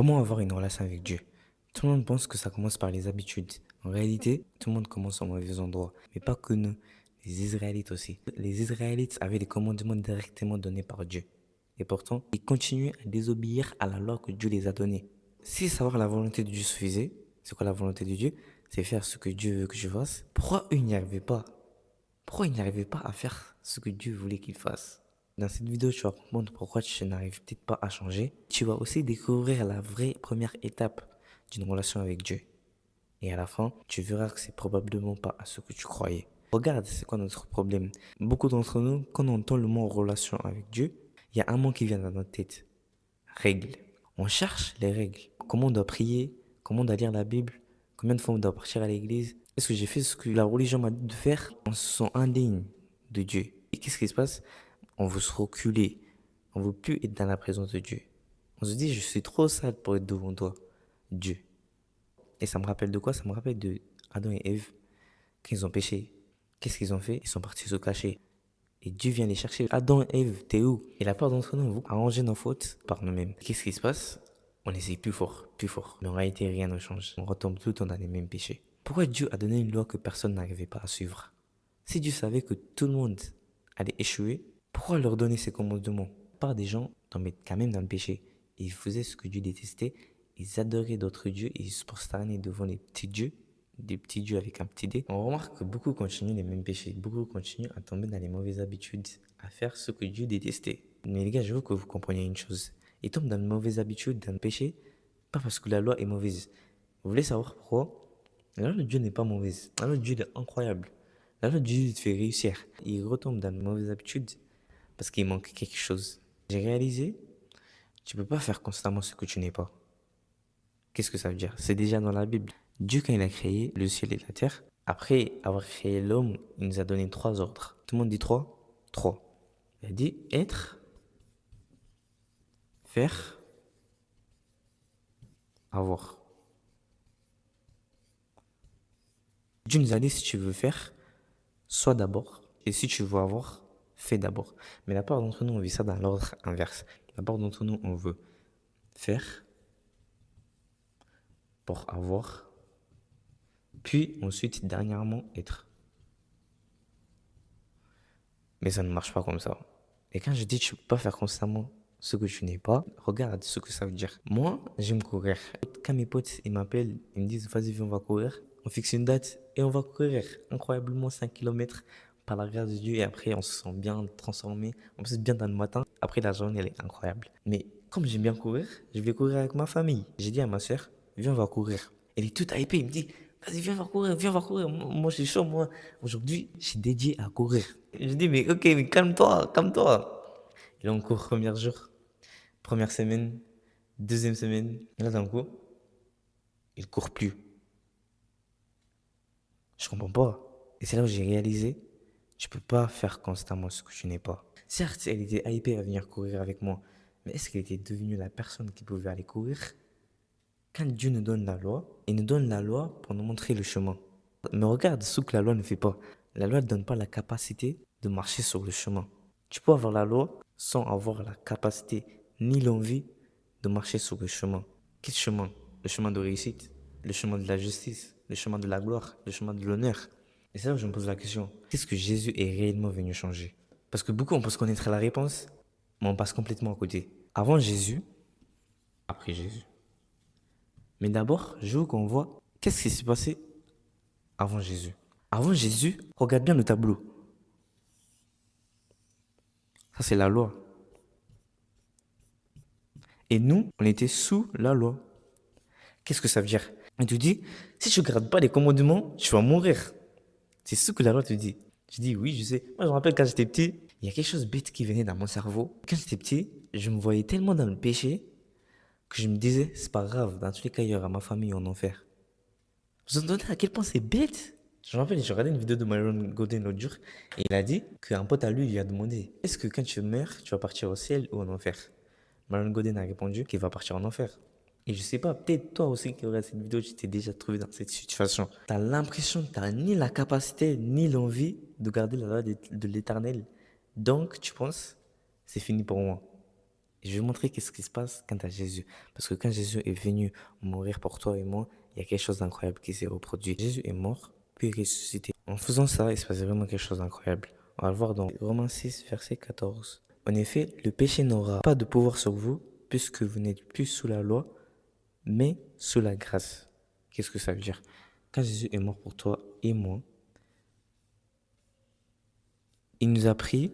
Comment avoir une relation avec Dieu? Tout le monde pense que ça commence par les habitudes. En réalité, tout le monde commence au mauvais endroit. Mais pas que nous, les Israélites aussi. Les Israélites avaient des commandements directement donnés par Dieu. Et pourtant, ils continuaient à désobéir à la loi que Dieu les a donnée. Si savoir la volonté de Dieu suffisait, c'est quoi la volonté de Dieu? C'est faire ce que Dieu veut que je fasse. Pourquoi eux n'y arrivaient pas? Pourquoi ils n'arrivaient pas à faire ce que Dieu voulait qu'ils fassent? Dans cette vidéo, tu vas comprendre pourquoi tu n'arrives peut-être pas à changer. Tu vas aussi découvrir la vraie première étape d'une relation avec Dieu. Et à la fin, tu verras que c'est probablement pas à ce que tu croyais. Regarde, c'est quoi notre problème? Beaucoup d'entre nous, quand on entend le mot relation avec Dieu, il y a un mot qui vient dans notre tête. Règles. On cherche les règles. Comment on doit prier? Comment on doit lire la Bible? Combien de fois on doit partir à l'église? Est-ce que j'ai fait ce que la religion m'a dit de faire? On se sent indigne de Dieu. Et qu'est-ce qui se passe? On veut se reculer. On ne veut plus être dans la présence de Dieu. On se dit, je suis trop sale pour être devant toi, Dieu. Et ça me rappelle de quoi? Ça me rappelle de Adam et Ève, quand ils ont péché. Qu'est-ce qu'ils ont fait? Ils sont partis se cacher. Et Dieu vient les chercher. Adam et Ève, t'es où? Et la part d'entre nous, on veut arranger nos fautes par nous-mêmes. Qu'est-ce qui se passe? On essaie plus fort, plus fort. Mais en réalité, rien ne change. On retombe tout le temps dans les mêmes péchés. Pourquoi Dieu a donné une loi que personne n'arrivait pas à suivre? Si Dieu savait que tout le monde allait échouer, pourquoi leur donner ces commandements? La part des gens tombaient quand même dans le péché. Ils faisaient ce que Dieu détestait. Ils adoraient d'autres dieux et ils se prosternaient devant les petits dieux, des petits dieux avec un petit dé. On remarque que beaucoup continuent les mêmes péchés. Beaucoup continuent à tomber dans les mauvaises habitudes, à faire ce que Dieu détestait. Mais les gars, je veux que vous compreniez une chose. Ils tombent dans de mauvaises habitudes, dans le péché, pas parce que la loi est mauvaise. Vous voulez savoir pourquoi? La loi de Dieu n'est pas mauvaise. La loi de Dieu est incroyable. La loi de Dieu te fait réussir. Il retombe dans de mauvaises habitudes parce qu'il manque quelque chose. J'ai réalisé, tu peux pas faire constamment ce que tu n'es pas. Qu'est-ce que ça veut dire? C'est déjà dans la Bible. Dieu, quand il a créé le ciel et la terre, après avoir créé l'homme, il nous a donné 3 ordres. Tout le monde dit trois? Trois. Il a dit être, faire, avoir. Dieu nous a dit si tu veux faire, sois d'abord. Et si tu veux avoir, fais d'abord. Mais la part d'entre nous, on vit ça dans l'ordre inverse. La part d'entre nous, on veut faire pour avoir, puis ensuite, dernièrement, être. Mais ça ne marche pas comme ça. Et quand je dis que tu ne peux pas faire constamment ce que tu n'es pas, regarde ce que ça veut dire. Moi, j'aime courir. Quand mes potes ils m'appellent, ils me disent vas-y, viens, on va courir. On fixe une date et on va courir incroyablement 5 kilomètres par la grâce de Dieu. Et après, on se sent bien transformé. On se sent bien dans le matin. Après, la journée, elle est incroyable. Mais comme j'aime bien courir, je vais courir avec ma famille. J'ai dit à ma soeur, viens, on va courir. Elle est toute hypée. Elle me dit, vas-y, viens, on va courir, viens, on va courir. Moi, je suis chaud, moi. Aujourd'hui, je suis dédié à courir. Je dis, mais ok, mais calme-toi, calme-toi. Et là, on court premier jour, première semaine, deuxième semaine. Et là, d'un coup, il court plus. Je comprends pas. Et c'est là où j'ai réalisé, tu peux pas faire constamment ce que tu n'es pas. Certes, elle était hypée à venir courir avec moi, mais est-ce qu'elle était devenue la personne qui pouvait aller courir? Quand Dieu nous donne la loi, il nous donne la loi pour nous montrer le chemin. Mais regarde ce que la loi ne fait pas. La loi ne donne pas la capacité de marcher sur le chemin. Tu peux avoir la loi sans avoir la capacité ni l'envie de marcher sur le chemin. Quel chemin? Le chemin de réussite, le chemin de la justice, le chemin de la gloire, le chemin de l'honneur. Et c'est là où je me pose la question. Qu'est-ce que Jésus est réellement venu changer? Parce que beaucoup, on pense connaître la réponse, mais on passe complètement à côté. Avant Jésus, après Jésus. Mais d'abord, je veux qu'on voit qu'est-ce qui s'est passé avant Jésus. Avant Jésus, regarde bien le tableau. Ça, c'est la loi. Et nous, on était sous la loi. Qu'est-ce que ça veut dire? On te dit, si tu ne gardes pas les commandements, tu vas mourir. C'est ce que la loi te dit. Je dis, oui, je sais. Moi, je me rappelle quand j'étais petit, il y a quelque chose de bête qui venait dans mon cerveau. Quand j'étais petit, je me voyais tellement dans le péché que je me disais, c'est pas grave, dans tous les cas, il y aura ma famille en enfer. Vous entendez à quel point c'est bête? Je me rappelle, j'ai regardé une vidéo de Myron Golden l'autre jour et il a dit qu'un pote à lui lui a demandé est-ce que quand tu meurs, tu vas partir au ciel ou en enfer? Myron Golden a répondu qu'il va partir en enfer. Et je sais pas, peut-être toi aussi qui regardes cette vidéo, tu t'es déjà trouvé dans cette situation. Tu as l'impression que tu n'as ni la capacité ni l'envie de garder la loi de l'éternel. Donc, tu penses, c'est fini pour moi. Et je vais montrer qu'est-ce qui se passe quand tu as Jésus. Parce que quand Jésus est venu mourir pour toi et moi, il y a quelque chose d'incroyable qui s'est reproduit. Jésus est mort, puis ressuscité. En faisant ça, il se passait vraiment quelque chose d'incroyable. On va le voir dans Romains 6, verset 14. En effet, le péché n'aura pas de pouvoir sur vous, puisque vous n'êtes plus sous la loi, mais sous la grâce. Qu'est-ce que ça veut dire? Quand Jésus est mort pour toi et moi, il nous a pris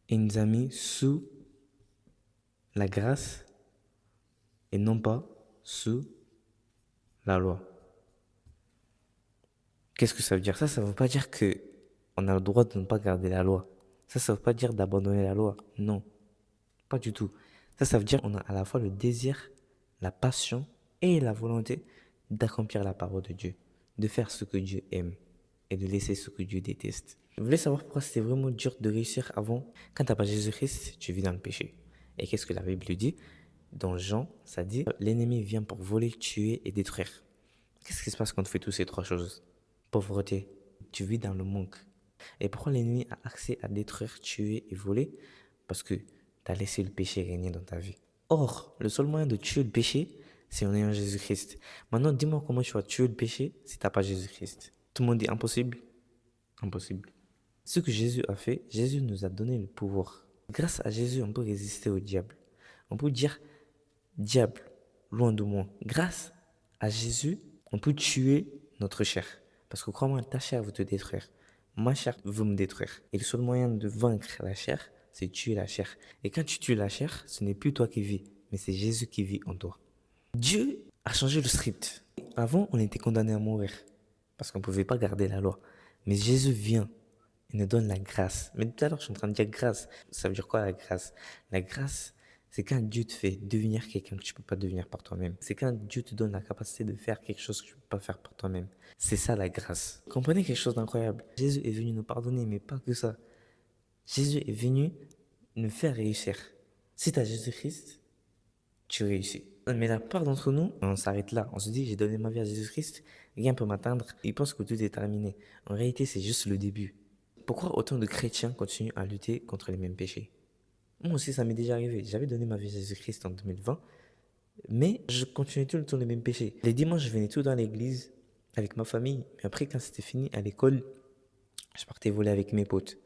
et il nous a mis sous la grâce et non pas sous la loi. Qu'est-ce que ça veut dire? Ça ne veut pas dire que on a le droit de ne pas garder la loi. Ça ne veut pas dire d'abandonner la loi. Non, pas du tout. Ça veut dire qu'on a à la fois le désir, la passion et la volonté d'accomplir la parole de Dieu, de faire ce que Dieu aime et de laisser ce que Dieu déteste. Vous voulez savoir pourquoi c'était vraiment dur de réussir avant? Quand tu n'as pas Jésus-Christ, tu vis dans le péché. Et qu'est-ce que la Bible dit? Dans Jean, ça dit « L'ennemi vient pour voler, tuer et détruire ». Qu'est-ce qui se passe quand on fait toutes ces trois choses? Pauvreté, tu vis dans le manque. Et pourquoi l'ennemi a accès à détruire, tuer et voler? Parce que tu as laissé le péché régner dans ta vie. Or, le seul moyen de tuer le péché, c'est en ayant Jésus-Christ. Maintenant, dis-moi comment tu vas tuer le péché si tu n'as pas Jésus-Christ. Tout le monde dit impossible? Impossible. Ce que Jésus a fait, Jésus nous a donné le pouvoir. Grâce à Jésus, on peut résister au diable. On peut dire, diable, loin de moi. Grâce à Jésus, on peut tuer notre chair. Parce que crois-moi, ta chair veut te détruire. Ma chair veut me détruire. Et le seul moyen de vaincre la chair, c'est tuer la chair. Et quand tu tues la chair, ce n'est plus toi qui vis, mais c'est Jésus qui vit en toi. Dieu a changé le script. Avant, on était condamné à mourir parce qu'on ne pouvait pas garder la loi. Mais Jésus vient et nous donne la grâce. Mais tout à l'heure, je suis en train de dire grâce. Ça veut dire quoi la grâce? La grâce, c'est quand Dieu te fait devenir quelqu'un que tu ne peux pas devenir par toi-même. C'est quand Dieu te donne la capacité de faire quelque chose que tu ne peux pas faire par toi-même. C'est ça la grâce. Comprenez quelque chose d'incroyable. Jésus est venu nous pardonner, mais pas que ça. Jésus est venu nous faire réussir. Si tu as Jésus-Christ, tu réussis. Mais la plupart d'entre nous, on s'arrête là. On se dit, j'ai donné ma vie à Jésus-Christ, rien ne peut m'atteindre. Ils pensent que tout est terminé. En réalité, c'est juste le début. Pourquoi autant de chrétiens continuent à lutter contre les mêmes péchés? Moi aussi, ça m'est déjà arrivé. J'avais donné ma vie à Jésus-Christ en 2020, mais je continuais tout le temps les mêmes péchés. Les dimanches, je venais tout dans l'église avec ma famille. Mais après, quand c'était fini, à l'école, je partais voler avec mes potes.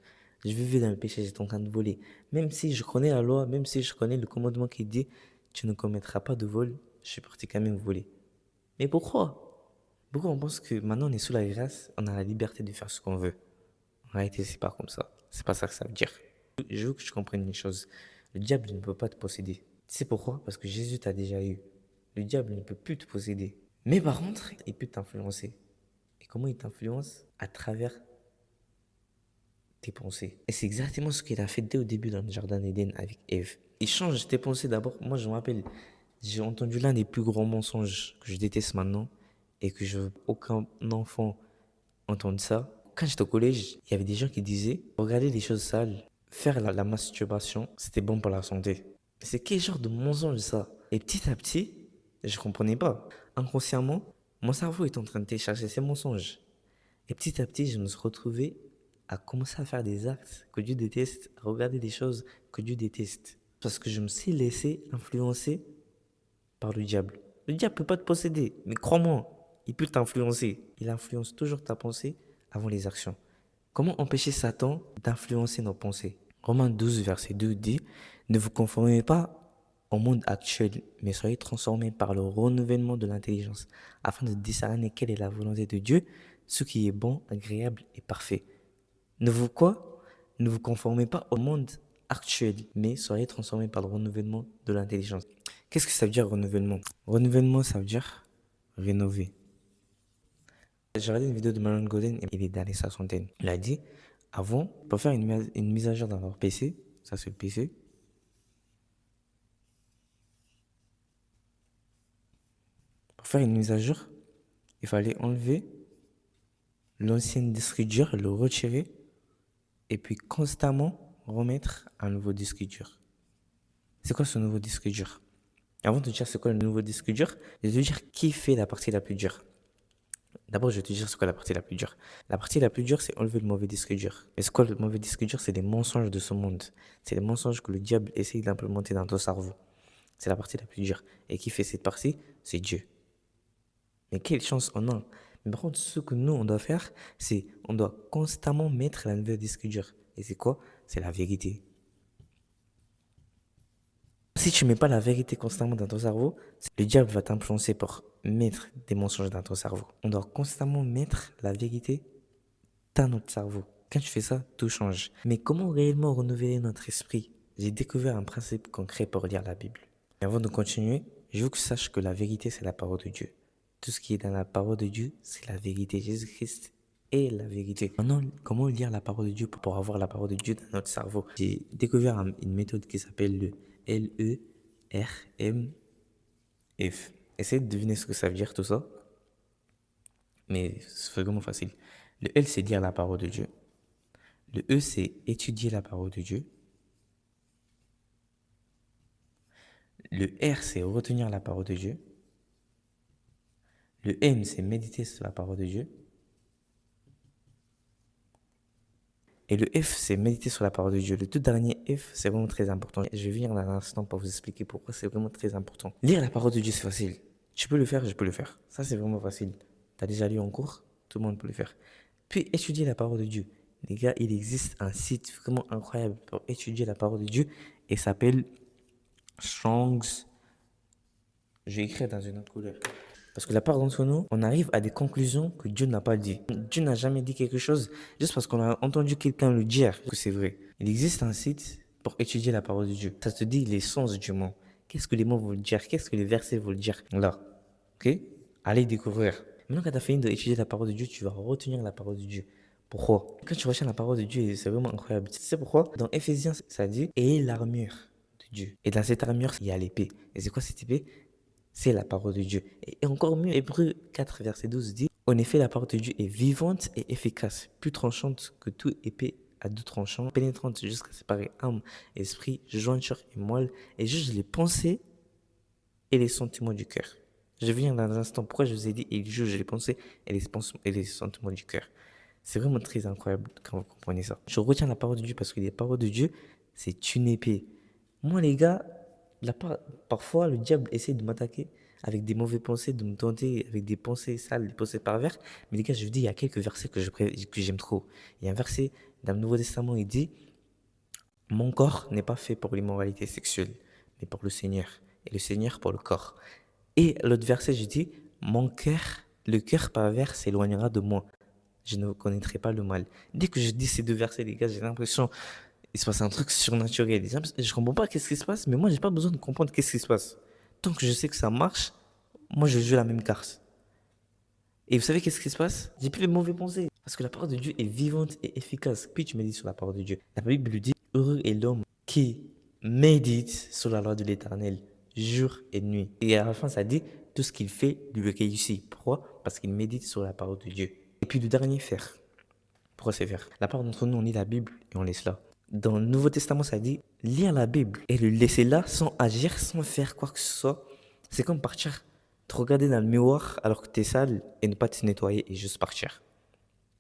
Je vivais dans le péché, j'étais en train de voler. Même si je connais la loi, même si je connais le commandement qui dit « Tu ne commettras pas de vol », je suis parti quand même voler. Mais pourquoi? Pourquoi on pense que maintenant on est sous la grâce, on a la liberté de faire ce qu'on veut? En réalité, c'est pas comme ça. C'est pas ça que ça veut dire. Je veux que tu comprennes une chose. Le diable ne peut pas te posséder. Tu sais pourquoi? Parce que Jésus t'a déjà eu. Le diable ne peut plus te posséder. Mais par contre, il peut t'influencer. Et comment il t'influence? À travers tes pensées. Et c'est exactement ce qu'il a fait dès au début dans le jardin d'Éden avec Ève. Il change tes pensées d'abord. Moi, je me rappelle, j'ai entendu l'un des plus grands mensonges que je déteste maintenant et que je veux aucun enfant entende ça. Quand j'étais au collège, il y avait des gens qui disaient regarder les choses sales, faire la masturbation, c'était bon pour la santé. C'est quel genre de mensonge ça? Et petit à petit, je comprenais pas. Inconsciemment, mon cerveau est en train de télécharger ces mensonges. Et petit à petit, je me suis retrouvé à commencer à faire des actes que Dieu déteste, à regarder des choses que Dieu déteste. Parce que je me suis laissé influencer par le diable. Le diable ne peut pas te posséder, mais crois-moi, il peut t'influencer. Il influence toujours ta pensée avant les actions. Comment empêcher Satan d'influencer nos pensées? Romains 12, verset 2 dit « Ne vous conformez pas au monde actuel, mais soyez transformés par le renouvellement de l'intelligence, afin de discerner quelle est la volonté de Dieu, ce qui est bon, agréable et parfait. » Ne vous quoi? Ne vous conformez pas au monde actuel, mais soyez transformés par le renouvellement de l'intelligence. Qu'est-ce que ça veut dire renouvellement? Renouvellement, ça veut dire rénover. J'ai regardé une vidéo de Myron Golden et il est dans les soixantaines. Il a dit, avant, pour faire une mise à jour dans leur PC, ça c'est le PC, pour faire une mise à jour, il fallait enlever l'ancien disque dur, le retirer, et puis constamment remettre un nouveau disque dur. C'est quoi ce nouveau disque dur? Avant de te dire c'est quoi le nouveau disque dur, je vais te dire qui fait la partie la plus dure. D'abord, je vais te dire c'est quoi la partie la plus dure. La partie la plus dure, c'est enlever le mauvais disque dur. Et c'est quoi le mauvais disque dur? C'est les mensonges de ce monde. C'est les mensonges que le diable essaye d'implémenter dans ton cerveau. C'est la partie la plus dure. Et qui fait cette partie? C'est Dieu. Mais quelle chance on a. Mais par contre, ce que nous, on doit faire, c'est on doit constamment mettre la nouvelle disque dur. Et c'est quoi? C'est la vérité. Si tu mets pas la vérité constamment dans ton cerveau, le diable va t'influencer pour mettre des mensonges dans ton cerveau. On doit constamment mettre la vérité dans notre cerveau. Quand tu fais ça, tout change. Mais comment réellement renouveler notre esprit? J'ai découvert un principe concret pour lire la Bible. Et avant de continuer, je veux que tu saches que la vérité, c'est la parole de Dieu. Tout ce qui est dans la parole de Dieu, c'est la vérité. Jésus-Christ est la vérité. Maintenant, comment lire la parole de Dieu pour avoir la parole de Dieu dans notre cerveau? J'ai découvert une méthode qui s'appelle le LERMF. Essayez de deviner ce que ça veut dire tout ça. Mais c'est vraiment facile. Le L, c'est lire la parole de Dieu. Le E, c'est étudier la parole de Dieu. Le R, c'est retenir la parole de Dieu. Le M, c'est méditer sur la parole de Dieu. Et le F, c'est méditer sur la parole de Dieu. Le tout dernier F, c'est vraiment très important. Je vais venir dans un instant pour vous expliquer pourquoi c'est vraiment très important. Lire la parole de Dieu, c'est facile. Tu peux le faire, je peux le faire. Ça, c'est vraiment facile. Tu as déjà lu en cours, tout le monde peut le faire. Puis, étudier la parole de Dieu. Les gars, il existe un site vraiment incroyable pour étudier la parole de Dieu et ça s'appelle Strong's. Je vais écrire dans une autre couleur. Parce que la part d'entre nous, on arrive à des conclusions que Dieu n'a pas dit. Dieu n'a jamais dit quelque chose juste parce qu'on a entendu quelqu'un le dire que c'est vrai. Il existe un site pour étudier la parole de Dieu. Ça te dit les sens du mot. Qu'est-ce que les mots veulent dire? Qu'est-ce que les versets veulent dire? Là. Ok? Allez découvrir. Maintenant, quand tu as fini d'étudier la parole de Dieu, tu vas retenir la parole de Dieu. Pourquoi? Quand tu retiens la parole de Dieu, c'est vraiment incroyable. Tu sais pourquoi? Dans Éphésiens, ça dit « Ayez l'armure de Dieu ». Et dans cette armure, il y a l'épée. Et c'est quoi cette épée? C'est la parole de Dieu. Et encore mieux, Hébreux 4, verset 12 dit « En effet, la parole de Dieu est vivante et efficace, plus tranchante que toute épée à deux tranchants, pénétrante jusqu'à séparer âme, esprit, jointure et moelle, et juge les pensées et les sentiments du cœur. » Je viens dans un instant. Pourquoi je vous ai dit il juge les pensées et les sentiments du cœur? C'est vraiment très incroyable quand vous comprenez ça. Je retiens la parole de Dieu parce que les paroles de Dieu, c'est une épée. Moi, les gars, parfois, le diable essaie de m'attaquer avec des mauvaises pensées, de me tenter avec des pensées sales, des pensées perverses. Mais les gars, je vous dis, il y a quelques versets que j'aime trop. Il y a un verset dans le Nouveau Testament, il dit « Mon corps n'est pas fait pour l'immoralité sexuelle, mais pour le Seigneur. Et le Seigneur pour le corps. » Et l'autre verset, je dis « le cœur pervers s'éloignera de moi. Je ne connaîtrai pas le mal. » Dès que je dis ces deux versets, les gars, j'ai l'impression il se passe un truc surnaturel. Je comprends pas qu'est-ce qui se passe, mais moi, j'ai pas besoin de comprendre qu'est-ce qui se passe. Tant que je sais que ça marche, moi, je joue la même carte. Et vous savez qu'est-ce qui se passe? J'ai plus de mauvais pensées. Parce que la parole de Dieu est vivante et efficace. Puis tu médites sur la parole de Dieu. La Bible dit, heureux est l'homme qui médite sur la loi de l'Éternel, jour et nuit. Et à la fin, ça dit, tout ce qu'il fait lui réussit. Pourquoi? Parce qu'il médite sur la parole de Dieu. Et puis le dernier, faire. Pourquoi c'est faire? La part d'entre nous, on lit la Bible et on laisse là. Dans le Nouveau Testament, ça dit lire la Bible et le laisser là sans agir, sans faire quoi que ce soit. C'est comme partir, te regarder dans le miroir alors que tu es sale et ne pas te nettoyer et juste partir.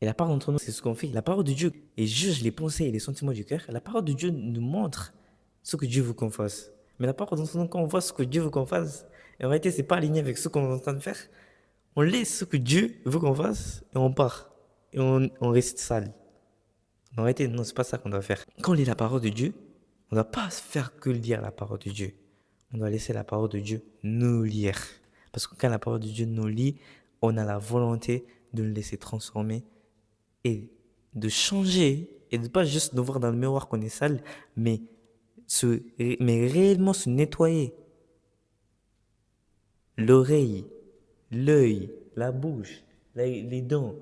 Et la part d'entre nous, c'est ce qu'on fait. La parole de Dieu et juge les pensées et les sentiments du cœur. La parole de Dieu nous montre ce que Dieu veut qu'on fasse. Mais la parole d'entre nous, quand on voit ce que Dieu veut qu'on fasse, en réalité, c'est pas aligné avec ce qu'on est en train de faire. On laisse ce que Dieu veut qu'on fasse et on part. Et on reste sale. En réalité, non, c'est pas ça qu'on doit faire. Quand on lit la parole de Dieu, on ne doit pas faire que lire la parole de Dieu. On doit laisser la parole de Dieu nous lire. Parce que quand la parole de Dieu nous lit, on a la volonté de nous laisser transformer et de changer. Et de ne pas juste nous voir dans le miroir qu'on est sale, mais réellement se nettoyer. L'oreille, l'œil, la bouche, les dents,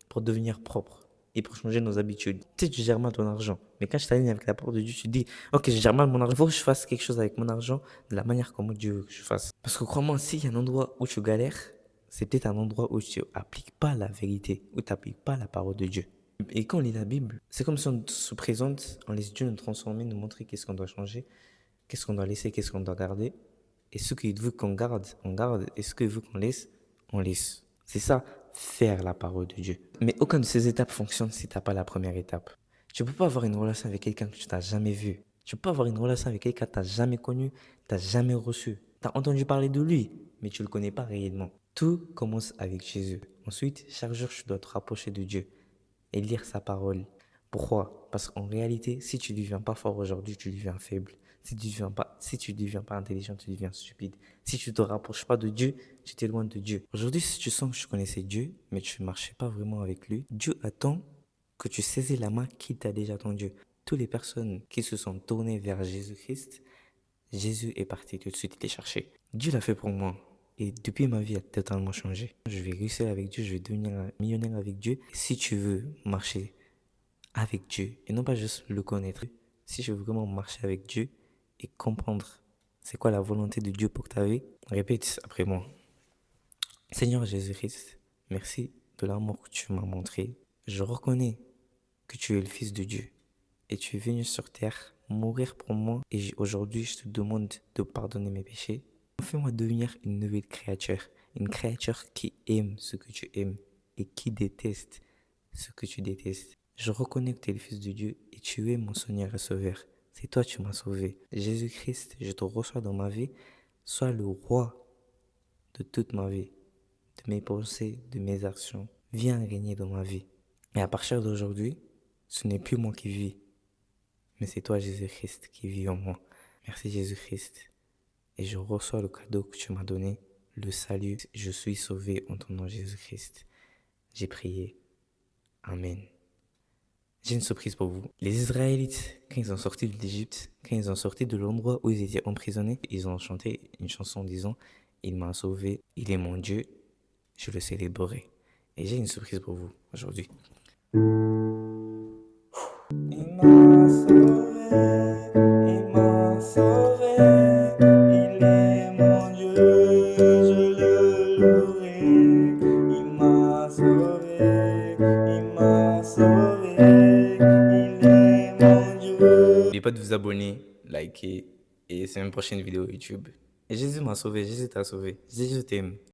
pour devenir propre et pour changer nos habitudes. Tu sais, tu gères mal ton argent. Mais quand je t'aligne avec la parole de Dieu, tu te dis, ok, je gère mal mon argent, il faut que je fasse quelque chose avec mon argent de la manière comme Dieu veut que je fasse. Parce que crois-moi, s'il y a un endroit où tu galères, c'est peut-être un endroit où tu n'appliques pas la vérité, où tu n'appliques pas la parole de Dieu. Et quand on lit la Bible, c'est comme si on se présente, on laisse Dieu nous transformer, nous montrer qu'est-ce qu'on doit changer, qu'est-ce qu'on doit laisser, qu'est-ce qu'on doit garder. Et ce qu'il veut qu'on garde, on garde. Et ce qu'il veut qu'on laisse, on laisse. C'est ça, faire la parole de Dieu. Mais aucune de ces étapes fonctionne si tu n'as pas la première étape. Tu ne peux pas avoir une relation avec quelqu'un que tu n'as jamais vu. Tu ne peux pas avoir une relation avec quelqu'un que tu n'as jamais connu, tu n'as jamais reçu. Tu as entendu parler de lui, mais tu ne le connais pas réellement. Tout commence avec Jésus. Ensuite, chaque jour, tu dois te rapprocher de Dieu et lire sa parole. Pourquoi? Parce qu'en réalité, si tu ne deviens pas fort aujourd'hui, tu deviens faible. Si tu deviens pas intelligent, tu deviens stupide. Si tu ne te rapproches pas de Dieu, tu t'éloignes de Dieu. Aujourd'hui, si tu sens que tu connaissais Dieu, mais tu ne marchais pas vraiment avec lui, Dieu attend que tu saisis la main qui t'a déjà tendu. Toutes les personnes qui se sont tournées vers Jésus-Christ, Jésus est parti tout de suite les chercher. Dieu l'a fait pour moi. Et depuis, ma vie a totalement changé. Je vais réussir avec Dieu, je vais devenir un millionnaire avec Dieu. Si tu veux marcher avec Dieu et non pas juste le connaître, si je veux vraiment marcher avec Dieu et comprendre c'est quoi la volonté de Dieu pour ta vie, répète après moi. Seigneur Jésus-Christ, merci de l'amour que tu m'as montré. Je reconnais que tu es le Fils de Dieu et tu es venu sur terre mourir pour moi et aujourd'hui je te demande de pardonner mes péchés. Fais-moi devenir une nouvelle une créature qui aime ce que tu aimes et qui déteste ce que tu détestes. Je reconnais que tu es le Fils de Dieu et tu es mon Seigneur et Sauveur. C'est toi qui m'as sauvé. Jésus-Christ, je te reçois dans ma vie. Sois le roi de toute ma vie, de mes pensées, de mes actions. Viens régner dans ma vie. Et à partir d'aujourd'hui, ce n'est plus moi qui vis, mais c'est toi, Jésus-Christ, qui vis en moi. Merci, Jésus-Christ. Et je reçois le cadeau que tu m'as donné, le salut. Je suis sauvé en ton nom, Jésus-Christ. J'ai prié. Amen. J'ai une surprise pour vous. Les Israélites, quand ils ont sorti de l'Égypte, quand ils ont sorti de l'endroit où ils étaient emprisonnés, ils ont chanté une chanson disant « Il m'a sauvé, il est mon Dieu, je le célébrerai ». Et j'ai une surprise pour vous aujourd'hui. Il m'a sauvé, il m'a sauvé, il est mon Dieu, je le louerai. Il m'a sauvé, il m'a sauvé, il est mon Dieu. N'oubliez pas de vous abonner, liker et c'est une prochaine vidéo YouTube. Et Jésus m'a sauvé, Jésus t'a sauvé, Jésus t'aime.